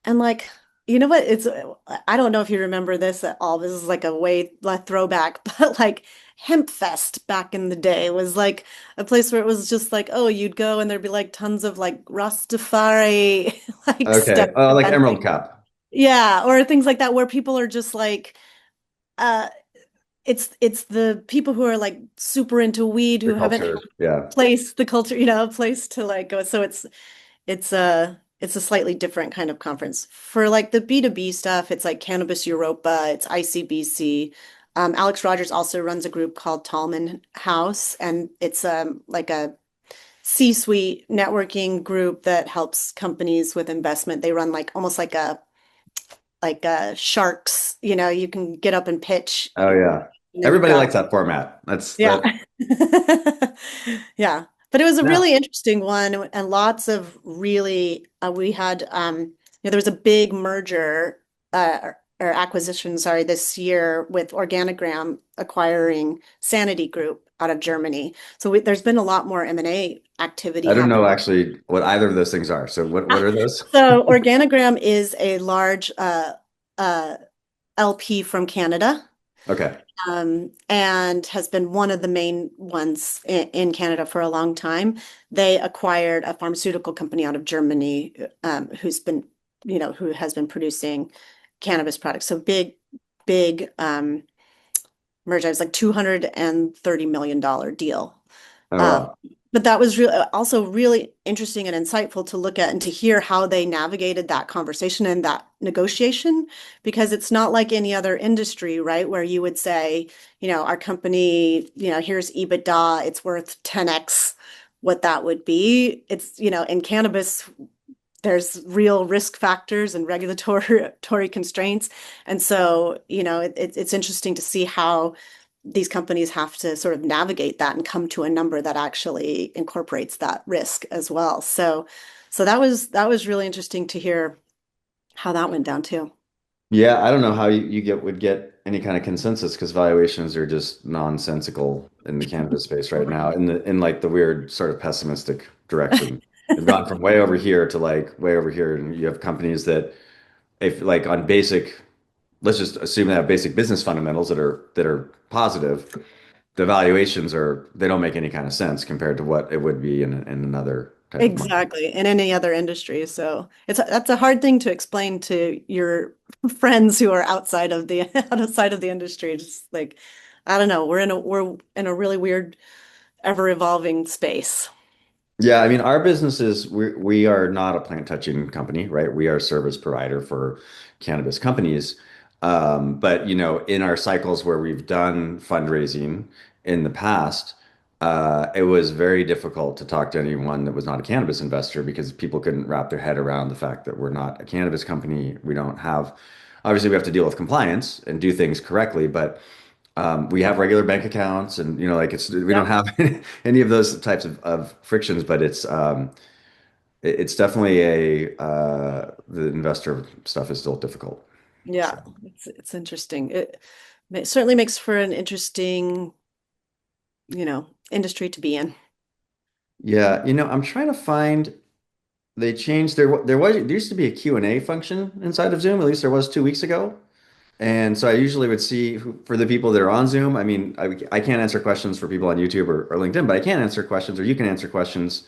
And like, you know what? I don't know if you remember this at all. This is like a way like throwback, but like Hemp Fest back in the day was like a place where it was just like, oh, you'd go and there'd be like tons of like Rastafari like stuff. Okay. Oh, like And Emerald like, Cup yeah, or things like that where people are just like, uh, it's the people who are like super into weed or who haven't had culture. Yeah. a place, the culture, a place to like go. So it's a slightly different kind of conference. For like the B2B stuff, it's like Cannabis Europa, it's ICBC. Alex Rogers also runs a group called Tallman House, and it's like a C-suite networking group that helps companies with investment. They run like almost like a sharks, you can get up and pitch, Oh yeah. and then you've Everybody got likes that format. That's yeah. that. Yeah. But it was a No. really interesting one and lots of really we had there was a big merger or acquisition, sorry, this year with Organigram acquiring Sanity Group out of Germany. So there's been a lot more M&A activity I don't know happening. actually what either of those things are. So what are those? So Organigram is a large uh, LP from Canada. Okay. And has been one of the main ones in Canada for a long time. They acquired a pharmaceutical company out of Germany, who has been producing cannabis products. So big merger. It was like $230 million deal. Oh Um, wow. but that was also really interesting and insightful to look at and to hear how they navigated that conversation and that negotiation, because it's not like any other industry, right? Where you would say, our company, here's EBITDA, it's worth 10x what that would be. It's, in cannabis, there's real risk factors and regulatory constraints. And so, it's interesting to see how these companies have to sort of navigate that and come to a number that actually incorporates that risk as well. So that was really interesting to hear how that went down too. Yeah, I don't know how you would get any kind of consensus because valuations are just nonsensical in the cannabis space right now in like the weird sort of pessimistic direction. They've gone from way over here to like way over here, and you have companies that if like on basic, let's just assume they have basic business fundamentals that are positive. The valuations are they don't make any kind of sense compared to what it would be in another type of market. Exactly. In any other industry. So that's a hard thing to explain to your friends who are outside of the outside of the industry. Just like, I don't know, we're in a really weird, ever evolving space. Yeah, I mean, our business is we are not a plant touching company, right? We are a service provider for cannabis companies. But in our cycles where we've done fundraising in the past, it was very difficult to talk to anyone that was not a cannabis investor because people couldn't wrap their head around the fact that we're not a cannabis company. We don't have, obviously, we have to deal with compliance and do things correctly, but we have regular bank accounts and like we don't Yeah. have any of those types of frictions, but it's definitely the investor stuff is still difficult. Yeah. So It's interesting. It certainly makes for an interesting, industry to be in. yeah, I'm trying to find they changed there used to be a Q&A function inside of Zoom, at least there was 2 weeks ago. And so I usually would see for the people that are on Zoom, I mean, I can't answer questions for people on YouTube or LinkedIn, but I can answer questions or you can answer questions.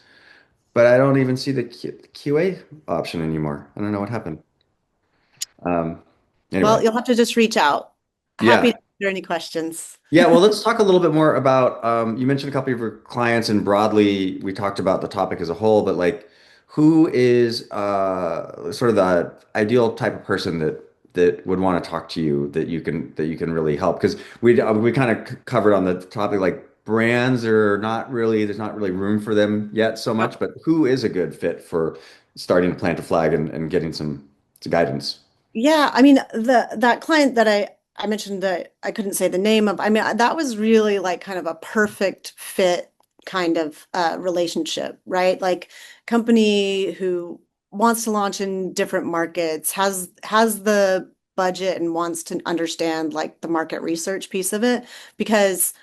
But I don't even see the QA option anymore. I don't know what happened. Um, Well, anyway, you'll have to just reach out. Happy yeah. to answer any questions. Yeah, well, let's talk a little bit more about you mentioned a couple of your clients and broadly we talked about the topic as a whole, but like who is sort of the ideal type of person that would want to talk to you that you can really help? Because we kind of covered on the topic like brands are not really there's not really room for them yet so much, but who is a good fit for starting to plant a flag and getting some guidance? Yeah, I mean that client that I mentioned that I couldn't say the name of. I mean that was really like kind of a perfect fit kind of relationship, right? Like company who wants to launch in different markets, has the budget and wants to understand like the market research piece of it because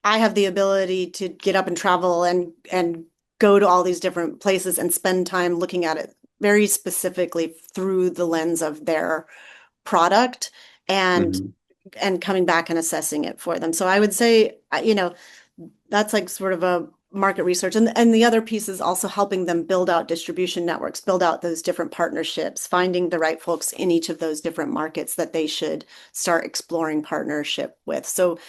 I have the ability to get up and travel and go to all these different places and spend time looking at it very specifically through the lens of their product and Hmm. and coming back and assessing it for them. So I would say, that's like sort of a market research. And the other piece is also helping them build out distribution networks, build out those different partnerships, finding the right folks in each of those different markets that they should start exploring partnership with. So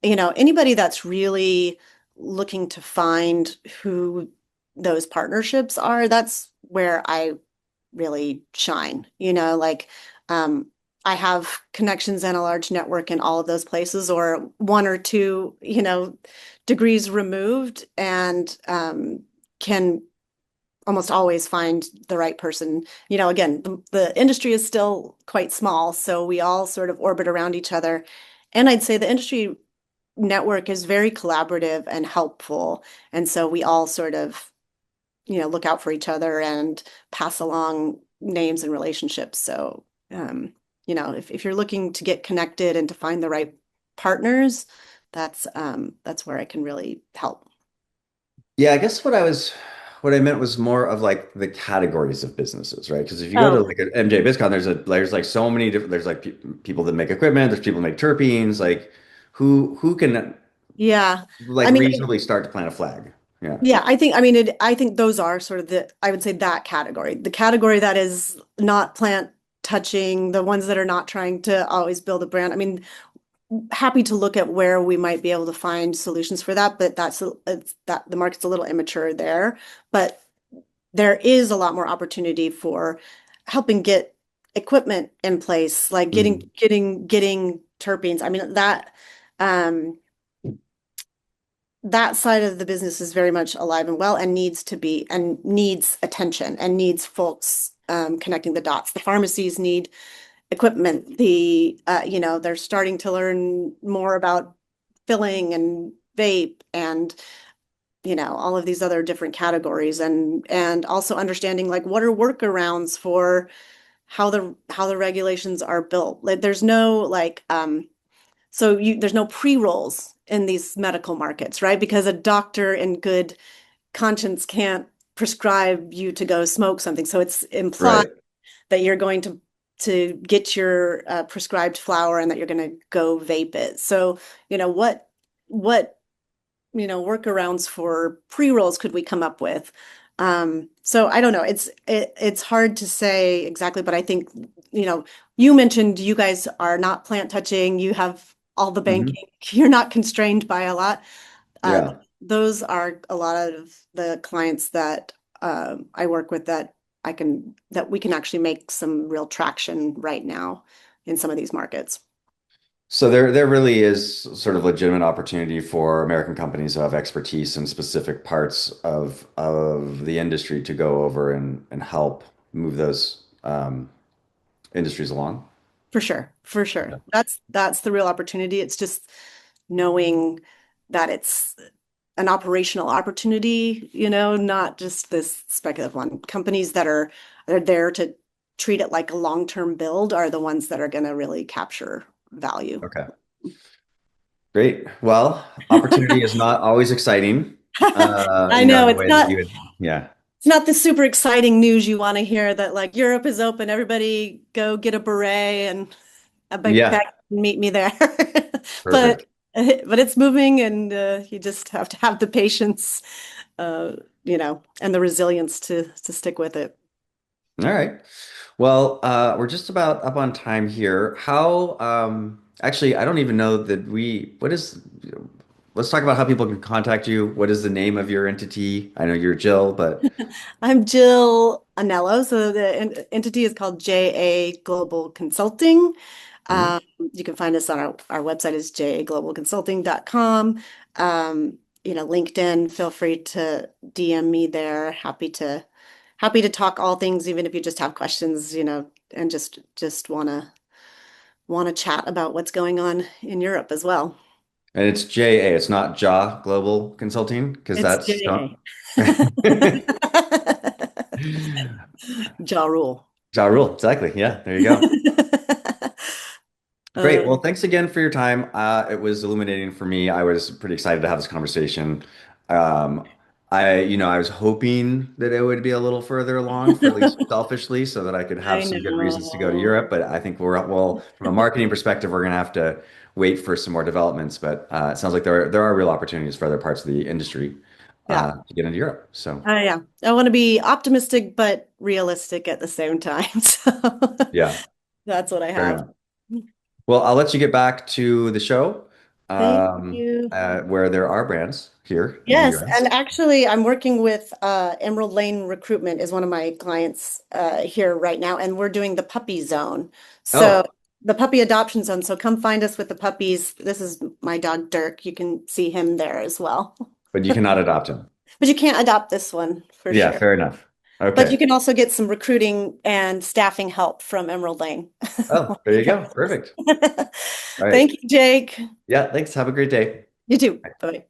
anybody that's really looking to find who those partnerships are, that's where I really shine. Like I have connections and a large network in all of those places, or one or two, degrees removed, and can almost always find the right person. Again, the industry is still quite small, so we all sort of orbit around each other. And I'd say the industry network is very collaborative and helpful. And so we all sort of, look out for each other and pass along names and relationships. So, if you're looking to get connected and to find the right partners, that's where I can really help. Yeah, I guess what I meant was more of like the categories of businesses, right? Because if you go to Oh, like an MJ BizCon, there's like so many different there's like pe people that make equipment, there's people that make terpenes, like who can yeah. like I mean, reasonably start to plant a flag. Yeah. yeah, I think those are sort of I would say that category. The category that is not plant touching, the ones that are not trying to always build a brand. I mean, happy to look at where we might be able to find solutions for that, but that the market's a little immature there. But there is a lot more opportunity for helping get equipment in place, like Mhm. getting terpenes. I mean um, that side of the business is very much alive and well and needs to be and needs attention and needs folks connecting the dots. The pharmacies need equipment. They're starting to learn more about filling and vape and all of these other different categories and also understanding like what are workarounds for how the regulations are built. Like there's no there's no pre-rolls in these medical markets, right? Because a doctor in good conscience can't prescribe you to go smoke something. So it's implied Right. that you're going to get your prescribed flower and that you're going to go vape it. So, what workarounds for pre-rolls could we come up with? So I don't know. It's hard to say exactly, but I think, you mentioned you guys are not plant touching. You have all the Hmm. banking. You're not constrained by a lot. Uh, Yeah. those are a lot of the clients that I work with that we can actually make some real traction right now in some of these markets. So there really is sort of legitimate opportunity for American companies who have expertise in specific parts of the industry to go over and help move those industries along. For sure, for sure. Yeah. That's the real opportunity. It's just knowing that it's an operational opportunity, not just this speculative one. Companies that are there to treat it like a long-term build are the ones that are going to really capture value. Okay. Great. Well, opportunity is not always exciting, I know in the way that you would. Yeah. it's not the super exciting news you want to hear that like Europe is open, everybody go get a beret and a big Yeah. bag and meet me there. But Perfect. but it's moving and you just have to have the patience and the resilience to stick with it. All right. Well, we're just about up on time here. Actually, I don't even know let's talk about how people can contact you. What is the name of your entity? I know you're Jill, but I'm Jill Agnello. So the entity is called JA Global Consulting. Mhm. Um, you can find us on our website is jaglobalconsulting.com. LinkedIn, feel free to DM me there. Happy to talk all things, even if you just have questions, and just wanna chat about what's going on in Europe as well. And it's JA. It's not JA Global Consulting because It's that's JA. don't. Ja Rule. Ja Rule. Exactly. Yeah. There you go. Great. Uh, Well, thanks again for your time. It was illuminating for me. I was pretty excited to have this conversation. Um, I was hoping that it would be a little further along, for at least selfishly, so that I could have I some good reasons to go to know. Europe. But I think well, from a marketing perspective, we're going to have to wait for some more developments. But it sounds like there are real opportunities for other parts of the industry Yeah. to get into Europe. So Yeah. I want to be optimistic but realistic at the same time. So yeah, that's what I fair have. enough. Well, I'll let you get back to the show, Thank you. where there are brands here in the Yes, US. and actually, I'm working with Emerald Lane Recruitment is one of my clients here right now, and we're doing the puppy zone. So Oh, the puppy adoption zone. So come find us with the puppies. This is my dog Dirk. You can see him there as well. but you cannot adopt him. But you can't adopt this one for Yeah, sure. fair enough. But you Okay. can also get some recruiting and staffing help from Emerald Lane. Oh, there you go. Perfect. All right. Thank you, Jake. Yeah, thanks. Have a great day. You too. Bye.